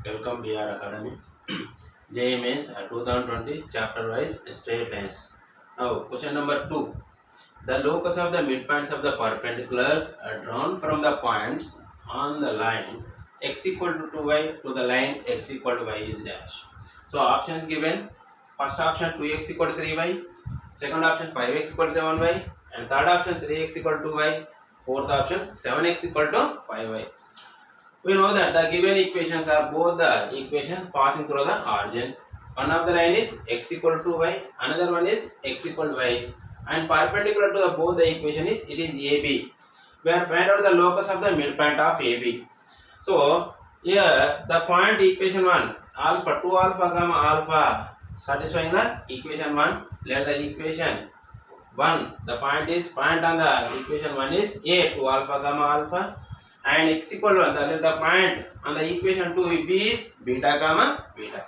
Welcome BR Academy. JEE Mains 2020 chapter wise straight lines. Now question number 2. The locus of the midpoints of the perpendiculars are drawn from the points on the line x equal to 2y to the line x equal to y is dash. So options given. First option 2x equal to 3y, second option 5x equal to 7y, and third option 3x equal to 2y, fourth option 7x equal to 5y. We know that the given equations are both the equation passing through the origin. One of the line is x equal to y, another one is x equal to y, and perpendicular to the both the equation is AB. We have found out the locus of the midpoint of AB. So here the point equation 1 alpha 2 alpha gamma alpha satisfying the equation 1. Let the equation 1 the point on the equation 1 is a 2 alpha gamma alpha. And x equal to 1, the point on the equation 2 b is beta gamma beta.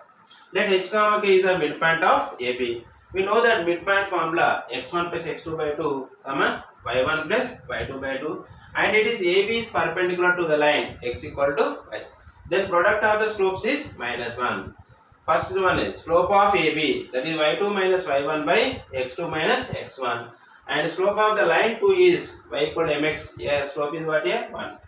Let h gamma k is the midpoint of AB. We know that midpoint formula x1 plus x2 by 2 comma y1 plus y2 by 2, and it is AB is perpendicular to the line x equal to y. Then product of the slopes is -1. First one is slope of AB, that is y2 minus y1 by x2 minus x1, and slope of the line 2 is y equal to mx. Yeah, slope is what here 1.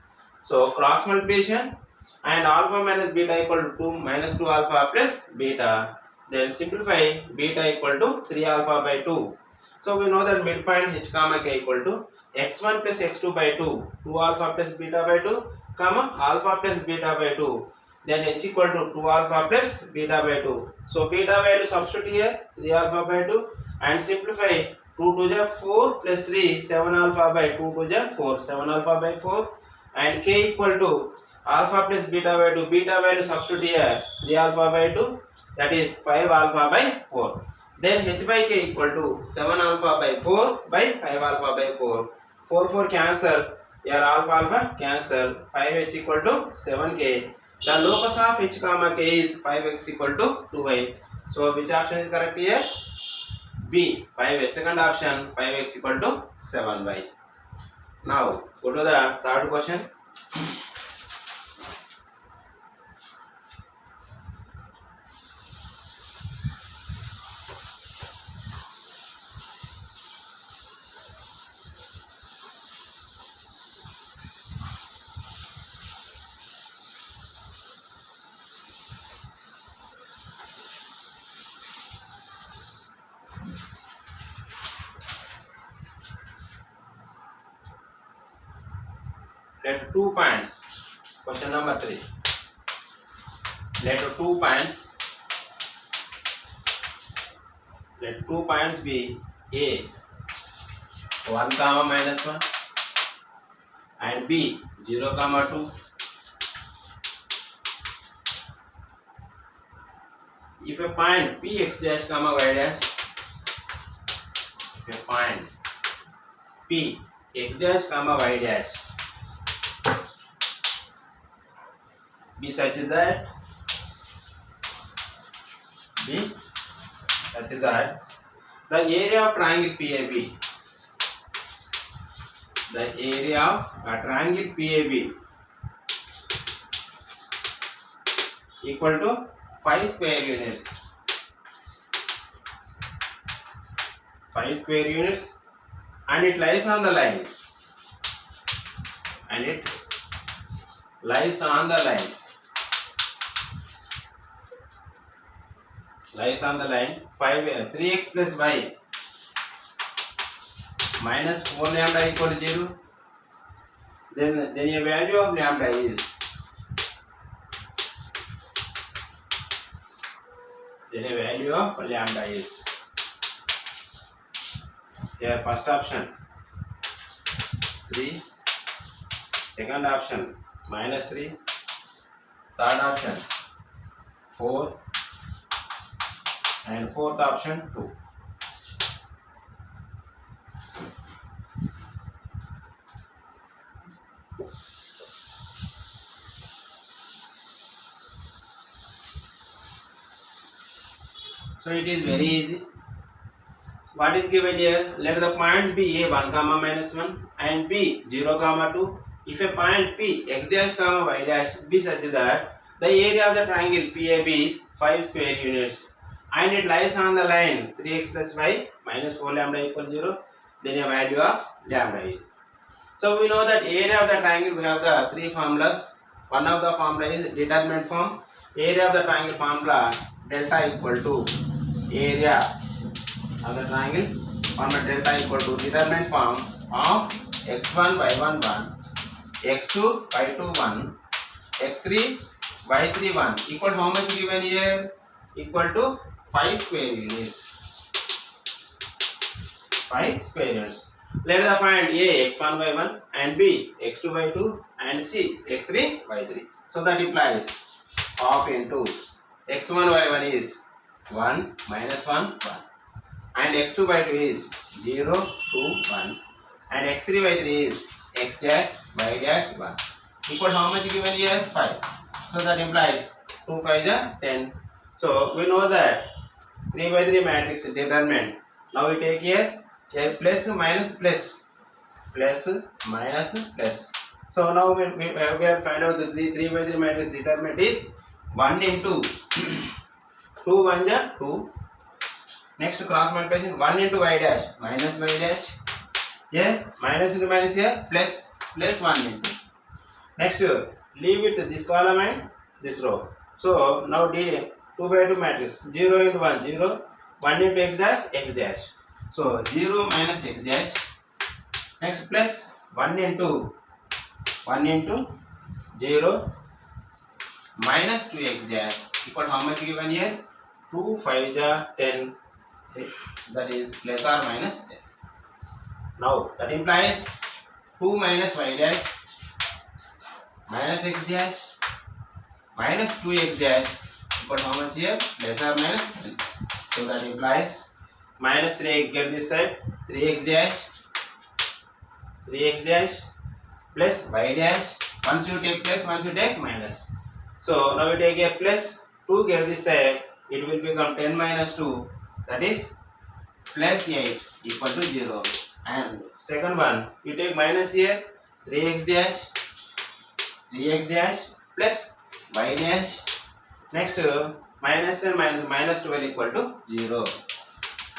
So cross multiplication and alpha minus beta equal to 2 minus 2 alpha plus beta. Then simplify beta equal to 3 alpha by 2. So we know that midpoint h comma k equal to x1 plus x2 by 2, 2 alpha plus beta by 2, comma alpha plus beta by 2. Then h equal to 2 alpha plus beta by 2. So beta value substitute here 3 alpha by 2 and simplify 2 to the 4 plus 3 7 alpha by 2 to the 4 7 alpha by 4. And k equal to alpha plus beta by 2, beta value substitute here 3 alpha by 2, that is 5 alpha by 4. Then h by k equal to 7 alpha by 4 by 5 alpha by 4. 4 cancel, here alpha cancel, 5h equal to 7k. The locus of h comma k is 5x equal to 2y. So which option is correct here? B, 5x. Second option 5x equal to 7y. Now go to the third question. Let 2 points. Question number 3. Let 2 points be A 1 comma minus 1 and B 0 comma 2. If a point P x dash comma y dash, if a point P x dash comma y dash be such that the area of triangle PAB, the area of a triangle PAB equal to 5 square units. 5 square units, and it lies on the line. And it lies on the line. Lies on the line 3x plus y minus 4 lambda equal to 0. Then a value of lambda is here first option 3, second option minus 3, third option 4, and fourth option 2. So it is very easy. What is given here? Let the points be A 1 comma minus 1 and B 0 comma 2. If a point P x dash comma y dash be such that The area of the triangle PAB is 5 square units and it lies on the line 3x plus y minus 4 lambda equals 0. Then a value of lambda is. So we know that area of the triangle, we have the three formulas. One of the formula is determinant form. Area of the triangle formula delta equal to area of the triangle formula delta equal to determinant form of x1 y1 1, x2 y2 1, x3 y3 1 equal how much given here? Equal to 5 square units. 5 square units. Let us find A x1 y1 and B x2 y2 and C x3 y3. So that implies half into x1 y1 is 1 minus 1 1 and x2 by 2 is 0 2 1 and x3 by 3 is x dash y dash 1 equal how much given here? 5. So that implies 2 5 is 10. So we know that 3 by 3 matrix determinant. Now we take here a plus minus plus plus minus plus. So now we have find out the 3 by 3 matrix determinant is 1 into 2 1 is 2. Next cross multiplication 1 into y dash minus y dash. Here minus into minus here plus 1 into. Next leave it this column and this row. So now D 2 by 2 matrix 0 into 1 0 1 into x dash. So 0 minus x dash. Next plus 1 into 0 minus 2x dash equal how much given here? 2 5 is 10. That is plus or minus 10. Now that implies 2 minus y dash minus x dash minus 2x dash equal how much here? Plus or minus 10. So that implies minus 3, get this side 3x dash plus y dash. Once you take plus, once you take minus. So now we take a plus 2, get this side, it will become 10 minus 2, that is plus 8 equal to 0. And second one, you take minus here 3x dash plus y dash. Next minus 10 minus 12 equal to 0.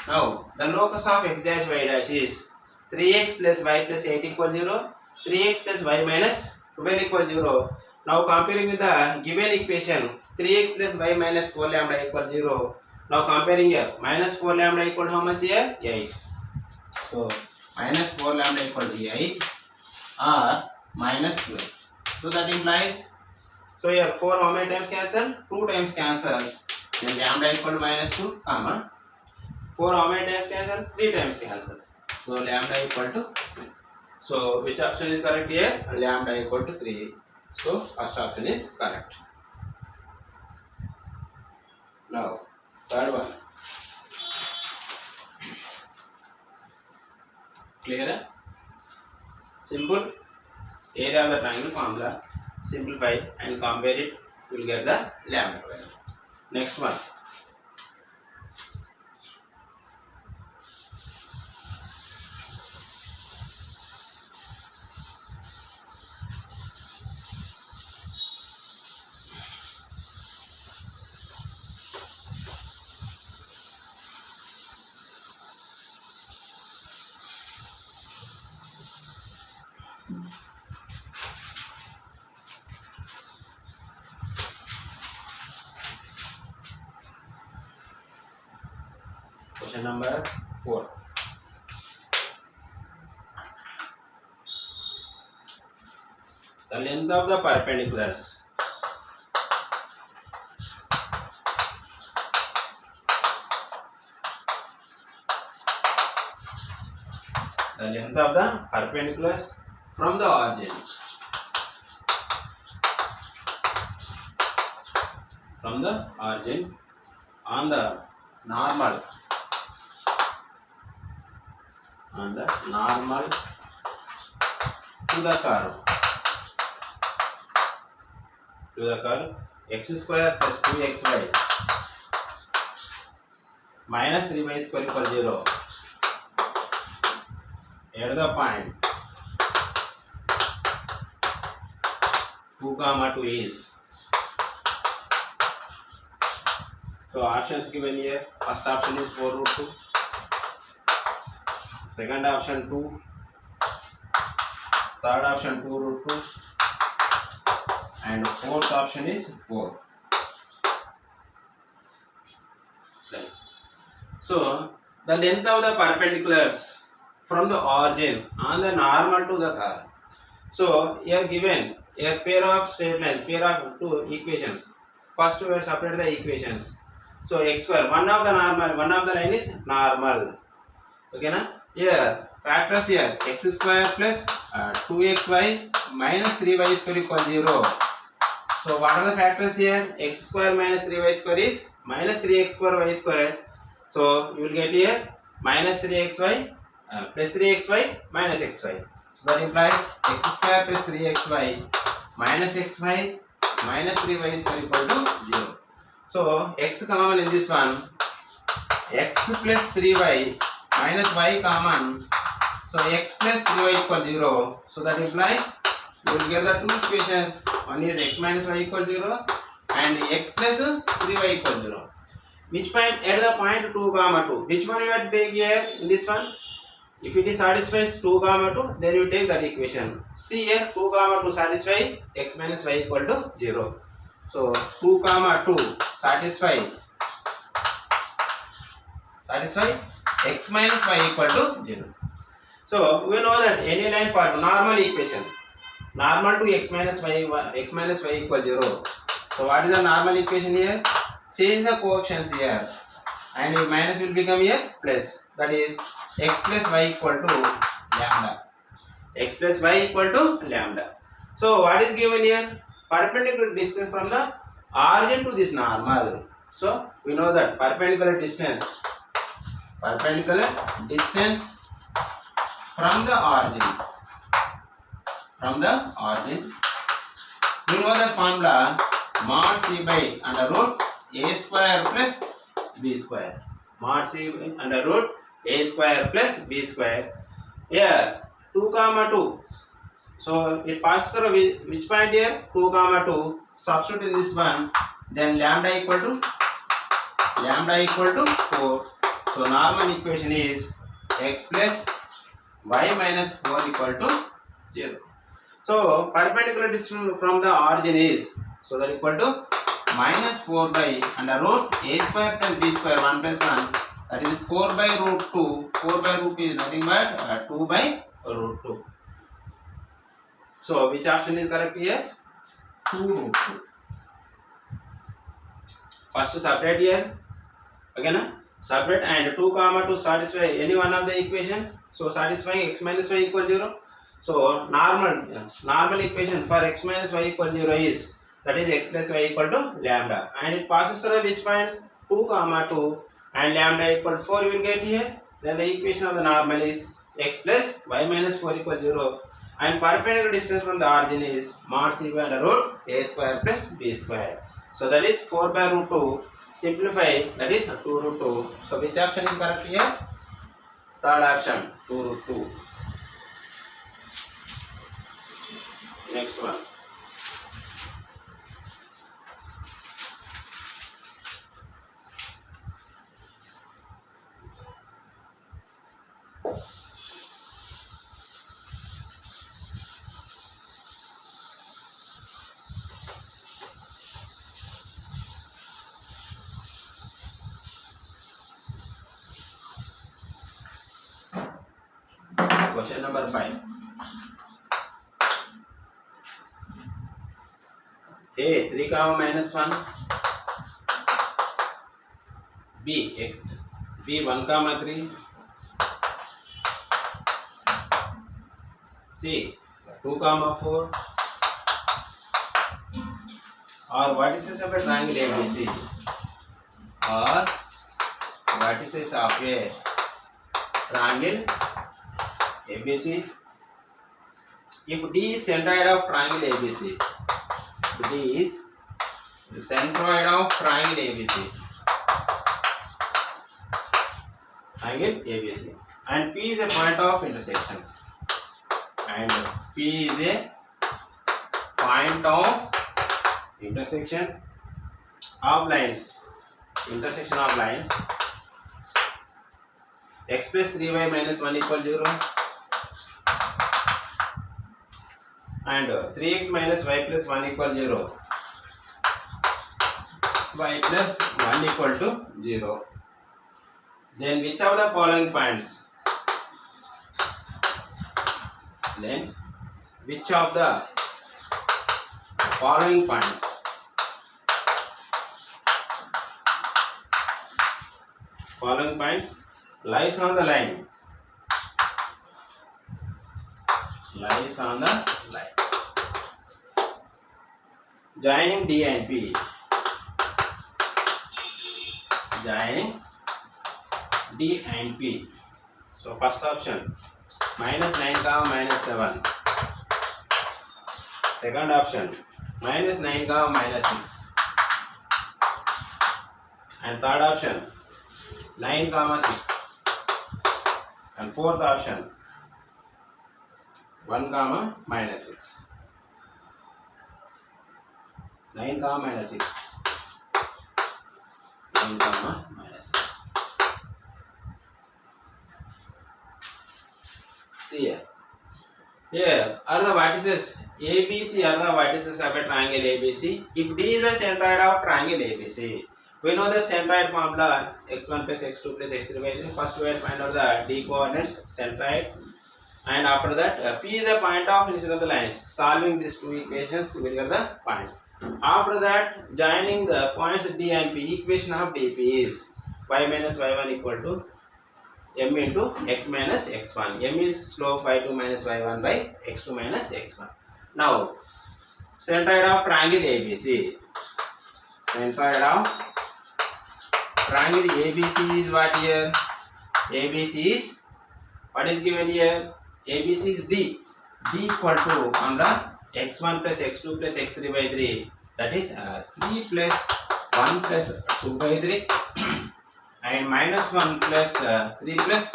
Now the locus of x dash y dash is 3x plus y plus 8 equal 0, 3x plus y minus 12 equal 0. Now comparing with the given equation 3x plus y minus 4 lambda equal 0. Now comparing here minus 4 lambda equal how much here? 8. So minus 4 lambda equal to 8 or minus 12. So that implies, so here 4 how many times cancel? 2 times cancel. Then lambda equal to minus 2 comma 4 how many times cancel? 3 times cancel. So lambda equal to 3. So which option is correct here? Lambda equal to 3. So first option is correct. Now third one. Clear? Simple. Area of the triangle formula. Simplify and compare it. You will get the lambda value. Next one. Question number 4. The length of the perpendiculars. The length of the perpendiculars from the origin. From the origin on the normal. On the normal to the curve. To the curve x square plus 2xy minus 3y square equal 0. At the point 2, 2 is So options given here. First option is 4 root 2. Second option 2. Third option 2 root 2. And fourth option is 4. Right. So the length of the perpendiculars from the origin on the normal to the curve. So here given a pair of straight lines, pair of two equations. First we will separate the equations. So x square, one of the normal, one of the line is normal. Okay na? Here factors here x square plus 2xy minus 3y square equal 0. So what are the factors here? X square minus 3y square is minus 3x square y square. So you will get here minus 3xy plus 3xy minus xy. So that implies x square plus 3xy minus xy minus 3y square equal to 0. So x common in this one, x plus 3y minus y common. So x plus 3y equal 0. So that implies you will get the two equations. One is x minus y equal 0 and x plus 3y equal 0. Which point at the point 2 comma 2? Which one you have to take here in this one? If it is satisfies 2 comma 2, then you take that equation. See here 2 comma 2 satisfy x minus y equal to 0. So 2 comma 2 satisfy x minus y equal to 0. So we know that any line part normal equation, normal to x minus y equal 0. So what is the normal equation here? Change the coefficients here and minus will become here plus. That is x plus y equal to lambda. X plus y equal to lambda. So what is given here? Perpendicular distance from the origin to this normal. So we know that perpendicular distance from the origin. We know the formula mod c by under root a square plus b square. Mod c by under root a square plus b square. Here 2 comma 2. So it passes through which point here? 2 comma 2. Substitute in this one. Then lambda equal to 4. So normal equation is x plus y minus 4 equal to 0. So perpendicular distance from the origin is, so that equal to minus 4 by under root a square plus b square 1 plus 1. That is 4 by root 2. 4 by root 2 is nothing but 2 by root 2. So which option is correct here? 2 root 2. First separate here. Again separate and 2 comma 2 satisfy any one of the equation. So satisfying x minus y equal 0. So normal equation for x minus y equal 0 is, that is x plus y equal to lambda, and it passes through which point? 2 comma 2 and lambda equal to 4 you will get here. Then the equation of the normal is x plus y minus 4 equal 0 and perpendicular distance from the origin is mod c by under root a square plus b square. So that is 4 by root 2. Simplify, that is 2 root 2. So which option is correct here? Third option, 2 root 2. Next one. Question number 5. A 3 comma minus 1. B 1 comma 3. C 2 comma 4. Or vertices of a triangle ABC. Or vertices of a triangle ABC. If D is centroid of triangle ABC, D is the centroid of triangle ABC, and P is a point of intersection, and P is a point of intersection of lines intersection of lines. X plus 3y minus 1 equal 0 and 3x minus y plus 1 equal 0. Y plus 1 equal to 0. Then which of the following points? Then which of the following points lies on the line? Lies on the line. Joining D and P. Joining D and P. So first option minus 9 comma minus 7. Second option minus 9 comma minus 6. And third option 9 comma 6. And fourth option 1 comma minus 6. 9 comma minus 6. 9 comma minus 6. See here. Here are the vertices ABC are the vertices of a triangle ABC. If D is the centroid of triangle ABC, we know the centroid formula x1 plus x2 plus x3 by 3. First we will find out the D coordinates centroid, and after that P is a point of initial of the lines. Solving these two equations we will get the point. After that, joining the points D and P, equation of DP is y minus y1 equal to m into x minus x1. M is slope y2 minus y1 by x2 minus x1. Now, centroid of triangle ABC. Centroid of triangle ABC is what here? ABC is, what is given here? ABC is D. D equal to formula x1 plus x2 plus x3 by 3. That is 3 plus 1 plus 2 by 3 and minus 1 plus 3 plus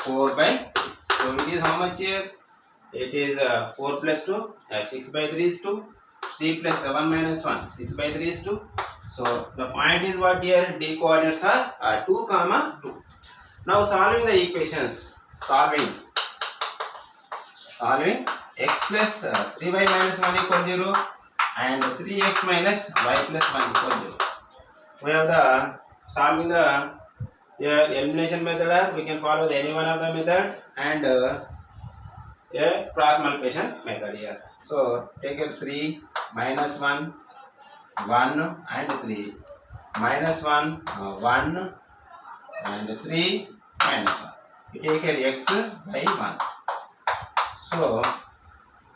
4 by 3. So it is how much here? It is 4 plus 2, 6 by 3 is 2. 3 plus 7 minus 1, 6 by 3 is 2. So the point is what here? D coordinates are 2 comma 2. Now solving the equations. Solving x plus 3y minus 1 equal 0 and 3x minus y plus 1 equal 0. We have the solving the elimination method. We can follow any one of the method and cross multiplication method here. So take a 3 minus 1 1 and 3 minus 1 1 and 3 minus 1. You take a x by 1. So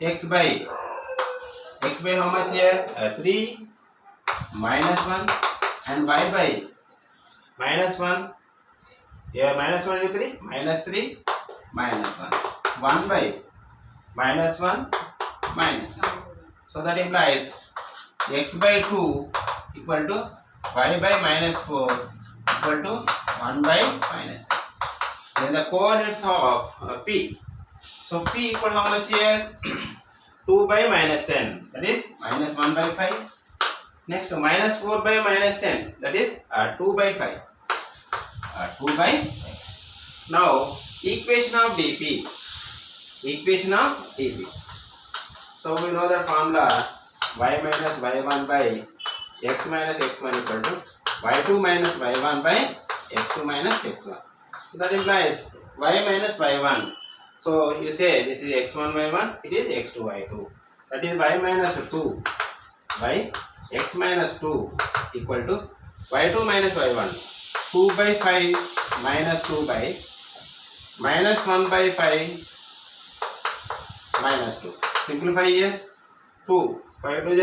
x by how much here? 3 minus 1 and y by minus 1. Here minus 1 into 3 minus 3 minus 1. 1 by minus 1 minus 1. So that implies x by 2 equal to y by minus 4 equal to 1 by minus 2. Then the coordinates of P. So P equal how much here? 2 by minus 10. That is minus 1 by 5. Next minus 4 by minus 10. That is 2 by 5. 2 by 5. Now equation of dP. Equation of dP. So we know the formula y minus y1 by x minus x1 equal to y2 minus y1 by x2 minus x1. So that implies y minus y1. So you say this is x1 y1, it is x2 y2. That is y minus 2 by x minus 2 equal to y2 minus y1. 2 by 5 minus 2 by minus 1 by 5 minus 2. Simplify here. 2, 5 to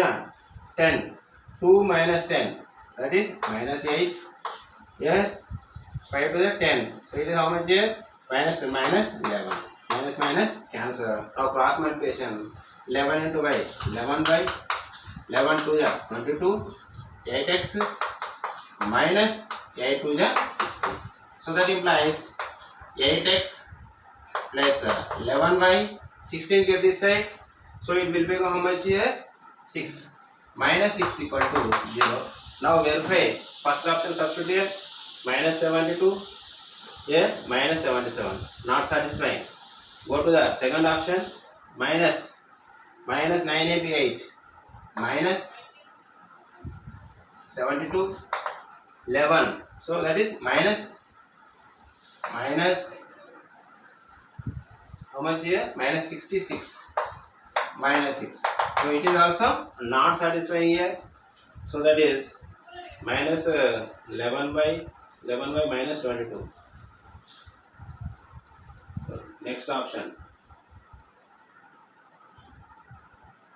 10. 2 minus 10. That is minus 8. Here 5 to 10. So it is how much here? Minus 11. Minus cancel. Now cross multiplication. 11 into y. 11 by 11 to 22. 8x minus 8 to 16. So that implies 8x plus 11y. 16 get this side. So it will become how much here? 6. Minus 6 equal to 0. Now verify. First option substitute here minus 72, here minus 77. Not satisfying. Go to the second option minus 988 minus 72 11. So that is minus how much here? Minus 66 minus 6. So it is also not satisfying here. So that is minus 11 by minus 22. So next option.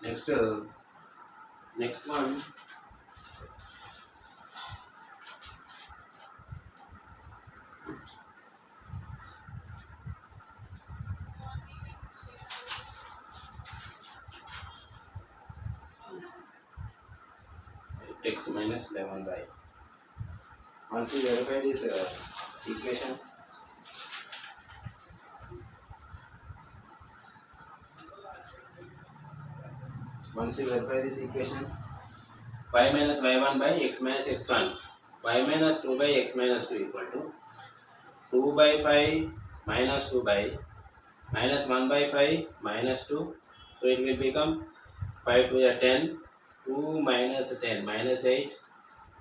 Next one. X minus 11 by. Once you verify this equation, y minus y1 by x minus x1, y minus 2 by x minus 2 equal to 2 by 5 minus 2 by minus 1 by 5 minus 2. So it will become 5 to the 10, 2 minus 10 minus 8,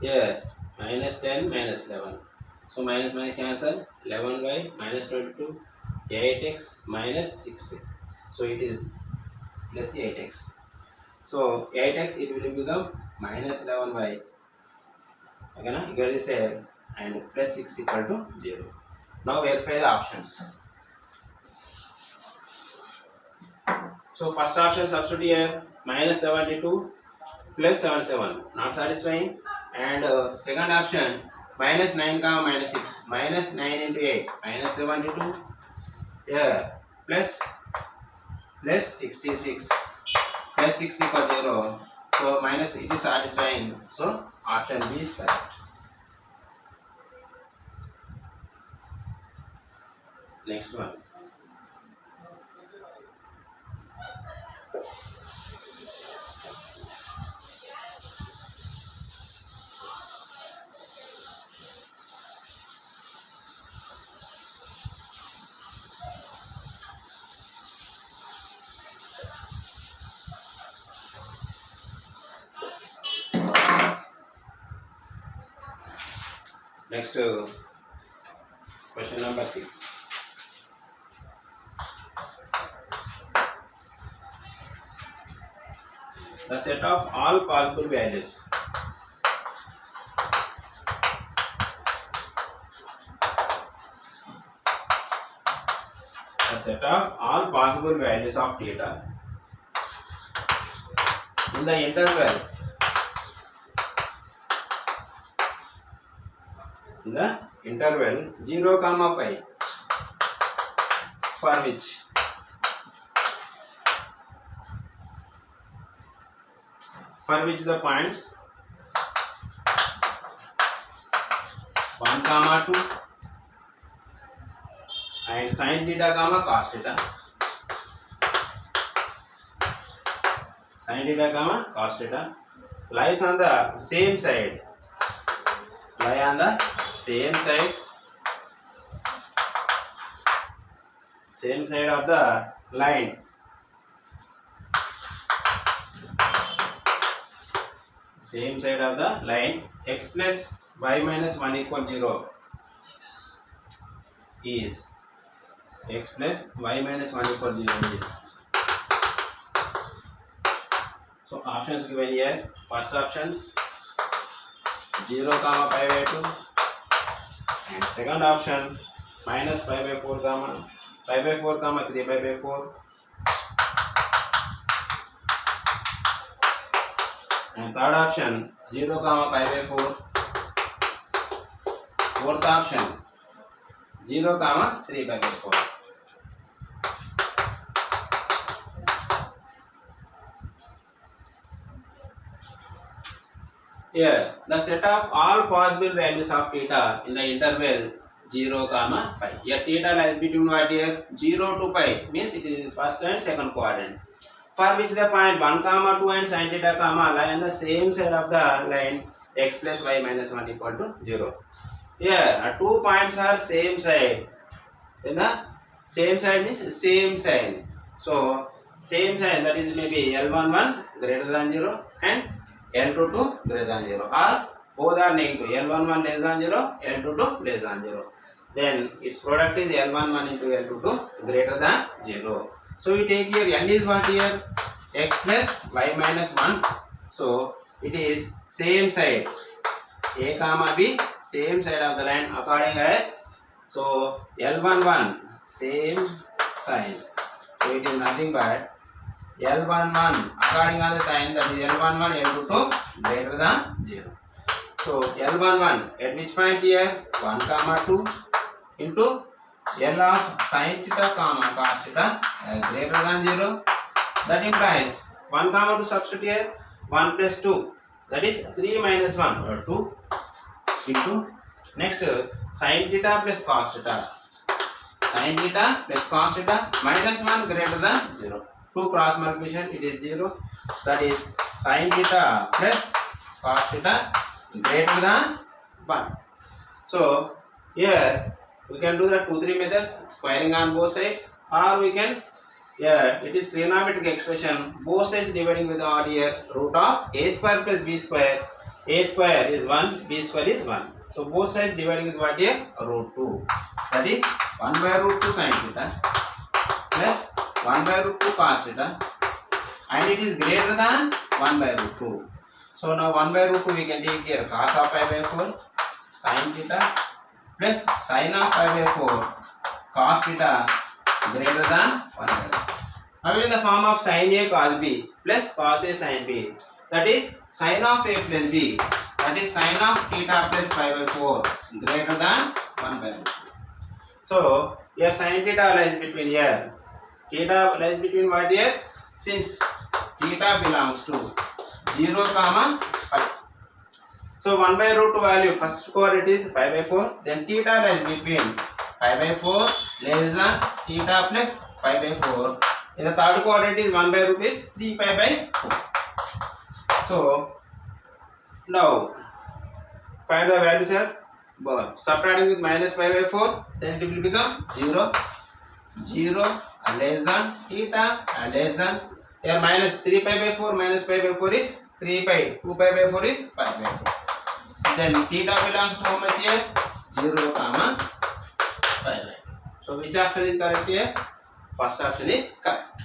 here minus 10 minus 11. So minus cancel, 11 by minus 22, 8x minus 6. So it is plus 8x. So 8x it will become minus 11 by, okay na? Here is a and plus 6 equal to 0. Now verify the options. So first option substitute here minus 72 plus 77, not satisfying. And second option minus 9 comma minus 6, minus 9 into 8 minus 72, here plus 66, plus 6 equal 0. So minus it is satisfying. So option B is correct. Next one. Next question number 6. The set of all possible values. The set of all possible values of theta in the interval 0 comma pi, for which the points 1 comma 2 and sin theta comma cos theta, lies on the same side, same side of the line, x plus y minus 1 equal 0 is x plus y minus 1 equal 0 is. So options given here. First option 0 comma pi by 2, and second option minus pi by 4 comma 3 pi by 4, and third option 0 comma pi by 4, fourth option 0 comma 3 pi by 4. Here, the set of all possible values of theta in the interval 0 comma pi. Here theta lies between what here? 0 to pi, means it is first and second quadrant. For which the point 1 comma 2 and sin theta comma lie on the same side of the line, x plus y minus 1 equal to 0. Here, 2 points are same side. Then the same side means same sign. So, same sign, that is maybe L11 greater than 0 and L22 greater than 0, or both are negative, L11 less than 0, L22 less than 0. Then its product is L11 into L22 greater than 0. So we take here n is what here? X plus y minus 1. So it is same side, A comma B, same side of the line according as, so L11 same sign. So it is nothing but L11 according to the sign, that is L11 L22 greater than 0. So L11 at which point here? 1 comma 2 into L of sin theta comma cos theta greater than 0. That implies 1 comma 2 substitute here, 1 plus 2, that is 3 minus 1 or 2 into next sin theta plus cos theta. Sin theta plus cos theta minus 1 greater than 0. 2 cross multiplication, it is 0. That is sin theta plus cos theta greater than 1. So here we can do the 2-3 methods, squaring on both sides, or we can, it is trigonometric expression, both sides dividing with the odd here, root of a square plus b square. A square is 1, b square is 1. So both sides dividing with what here? Root 2. That is 1 by root 2 sin theta plus 1 by root 2 cos theta, and it is greater than 1 by root 2. So now 1 by root 2 we can take here cos of pi by 4 sin theta plus sin of pi by 4 cos theta greater than 1 by root 2. Now in the form of sin A cos B plus cos A sin B, that is sin of A plus B, that is sin of theta plus pi by 4 greater than 1 by root 2. So here sin theta lies between here. Theta lies between what here? Since theta belongs to 0 comma pi. So 1 by root 2 value, first coordinate is pi by 4. Then theta lies between pi by 4 less than theta plus pi by 4. In the third coordinate is 1 by root is 3 pi by 4. So now find the values here. Subtracting with minus pi by 4, then it will become 0, 0 less than theta and less than, here minus 3 pi by 4 minus pi by 4 is 3 pi, 2 pi by 4 is pi by 4. So then theta belongs to how much here? 0 comma pi by 4. So which option is correct here? First option is correct.